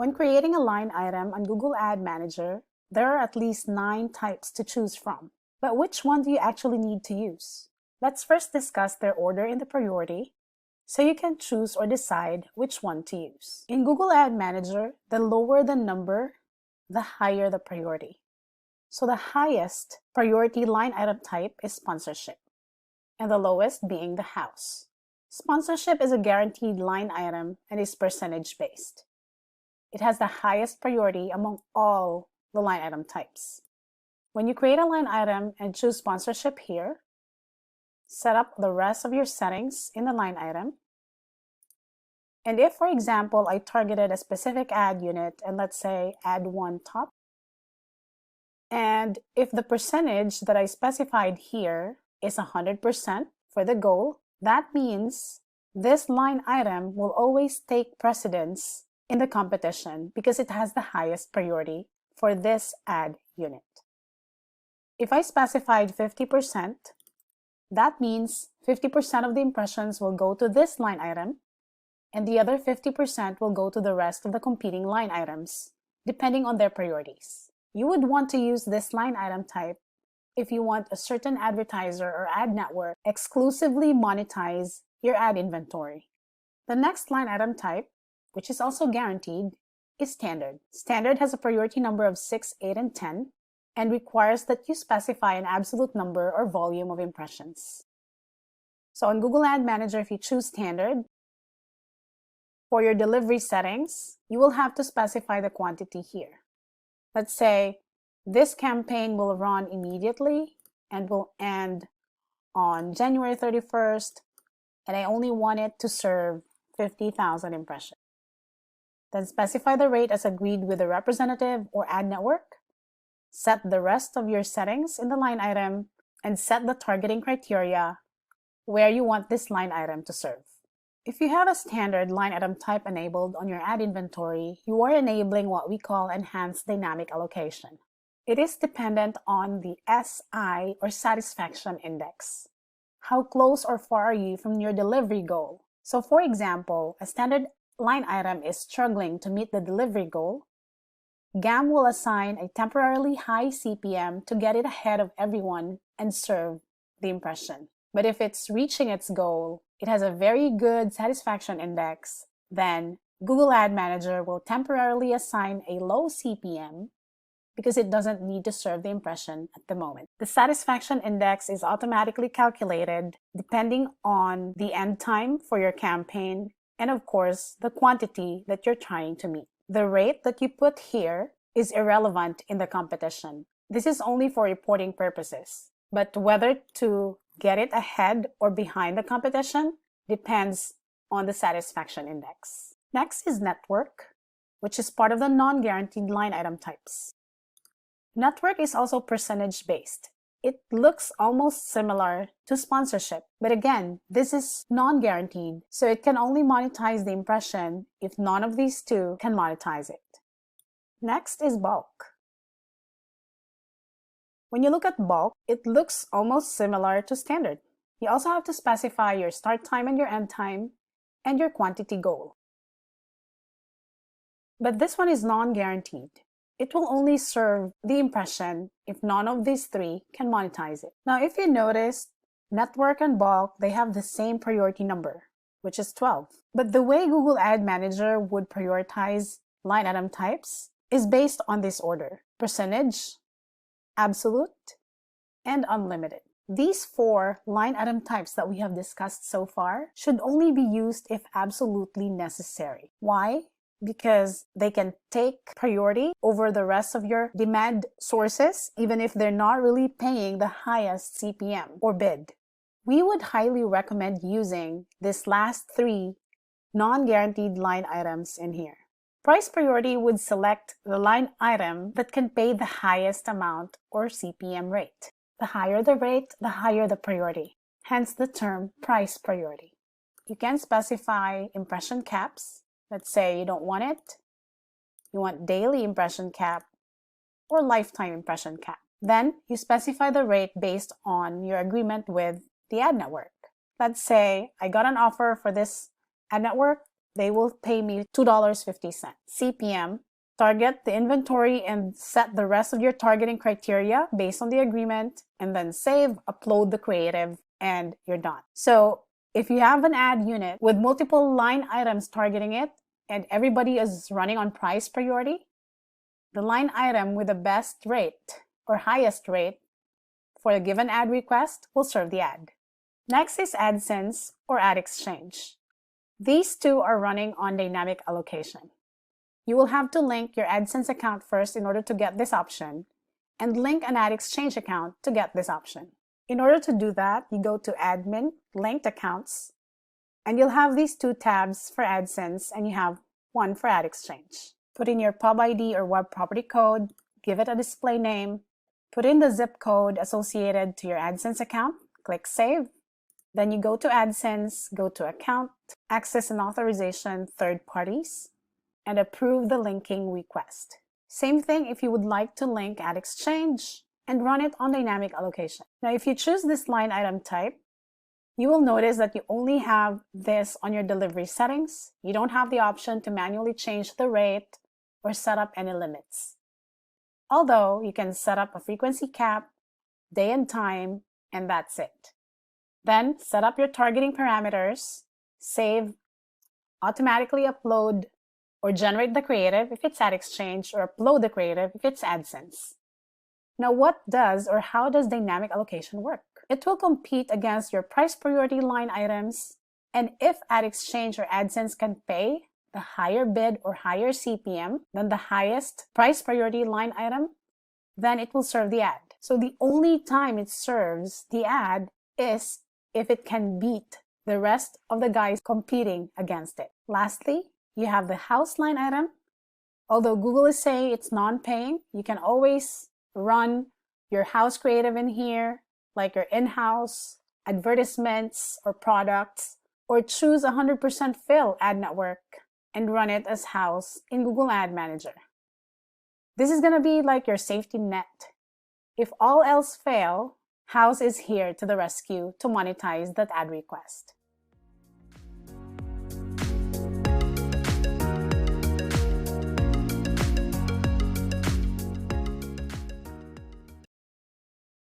When creating a line item on Google Ad Manager, there are at least 9 types to choose from. But which one do you actually need to use? Let's first discuss their order in the priority, so you can choose or decide which one to use. In Google Ad Manager, the lower the number, the higher the priority. So the highest priority line item type is sponsorship, and the lowest being the house. Sponsorship is a guaranteed line item and is percentage based. It has the highest priority among all the line item types. When you create a line item and choose sponsorship here, set up the rest of your settings in the line item. And if, for example, I targeted a specific ad unit and let's say ad 1 top, and if the percentage that I specified here is 100% for the goal, that means this line item will always take precedence in the competition because it has the highest priority for this ad unit. If I specified 50%, that means 50% of the impressions will go to this line item, and the other 50% will go to the rest of the competing line items, depending on their priorities. You would want to use this line item type if you want a certain advertiser or ad network exclusively monetize your ad inventory. The next line item type, which is also guaranteed, is standard. Standard has a priority number of 6, 8, and 10, and requires that you specify an absolute number or volume of impressions. So on Google Ad Manager, if you choose standard, for your delivery settings, you will have to specify the quantity here. Let's say this campaign will run immediately and will end on January 31st, and I only want it to serve 50,000 impressions. Then specify the rate as agreed with the representative or ad network. Set the rest of your settings in the line item and set the targeting criteria where you want this line item to serve. If you have a standard line item type enabled on your ad inventory, you are enabling what we call enhanced dynamic allocation. It is dependent on the SI or satisfaction index. How close or far are you from your delivery goal? So for example, a standard line item is struggling to meet the delivery goal. GAM will assign a temporarily high CPM to get it ahead of everyone and serve the impression. But if it's reaching its goal, it has a very good satisfaction index, then Google Ad Manager will temporarily assign a low CPM because it doesn't need to serve the impression at the moment. The satisfaction index is automatically calculated depending on the end time for your campaign and, of course, the quantity that you're trying to meet. The rate that you put here is irrelevant in the competition. This is only for reporting purposes, but whether to get it ahead or behind the competition depends on the satisfaction index. Next is network, which is part of the non-guaranteed line item types. Network is also percentage-based. It looks almost similar to sponsorship, but again, this is non-guaranteed, so it can only monetize the impression if none of these two can monetize it. Next is bulk. When you look at bulk, it looks almost similar to standard. You also have to specify your start time and your end time and your quantity goal. But this one is non-guaranteed. It will only serve the impression if none of these three can monetize it. Now, if you notice, network and bulk, they have the same priority number, which is 12. But the way Google Ad Manager would prioritize line item types is based on this order: percentage, absolute, and unlimited. These 4 line item types that we have discussed so far should only be used if absolutely necessary. Why? Because they can take priority over the rest of your demand sources, even if they're not really paying the highest CPM or bid. We would highly recommend using this last 3 non-guaranteed line items in here. Price priority would select the line item that can pay the highest amount or CPM rate. The higher the rate, the higher the priority, hence the term price priority. You can specify impression caps. Let's say you don't want it, you want daily impression cap or lifetime impression cap. Then you specify the rate based on your agreement with the ad network. Let's say I got an offer for this ad network they will pay me $2.50. CPM, target the inventory and set the rest of your targeting criteria based on the agreement, and then save, upload the creative, and you're done. So if you have an ad unit with multiple line items targeting it, and everybody is running on price priority, the line item with the best rate or highest rate for a given ad request will serve the ad. Next is AdSense or Ad Exchange. These two are running on dynamic allocation. You will have to link your AdSense account first in order to get this option, and link an Ad Exchange account to get this option. In order to do that, you go to Admin, Linked Accounts, and you'll have these two tabs for AdSense, and you have one for Ad Exchange. Put in your pub ID or web property code, give it a display name, put in the zip code associated to your AdSense account, click Save. Then you go to AdSense, go to Account, Access and Authorization, Third Parties, and approve the linking request. Same thing if you would like to link Ad Exchange and run it on dynamic allocation. Now, if you choose this line item type, you will notice that you only have this on your delivery settings. You don't have the option to manually change the rate or set up any limits. Although you can set up a frequency cap, day and time, and that's it. Then set up your targeting parameters, save, automatically upload or generate the creative if it's Ad Exchange, or upload the creative if it's AdSense. Now, what does or how does dynamic allocation work? It will compete against your price priority line items, and if Ad Exchange or AdSense can pay the higher bid or higher CPM than the highest price priority line item, then it will serve the ad. So the only time it serves the ad is if it can beat the rest of the guys competing against it. Lastly, you have the house line item. Although Google is saying it's non-paying, you can always run your house creative in here, like your in-house advertisements or products, or choose 100% fill ad network and run it as house in Google Ad Manager. This is going to be like your safety net. If all else fail, house is here to the rescue to monetize that ad request.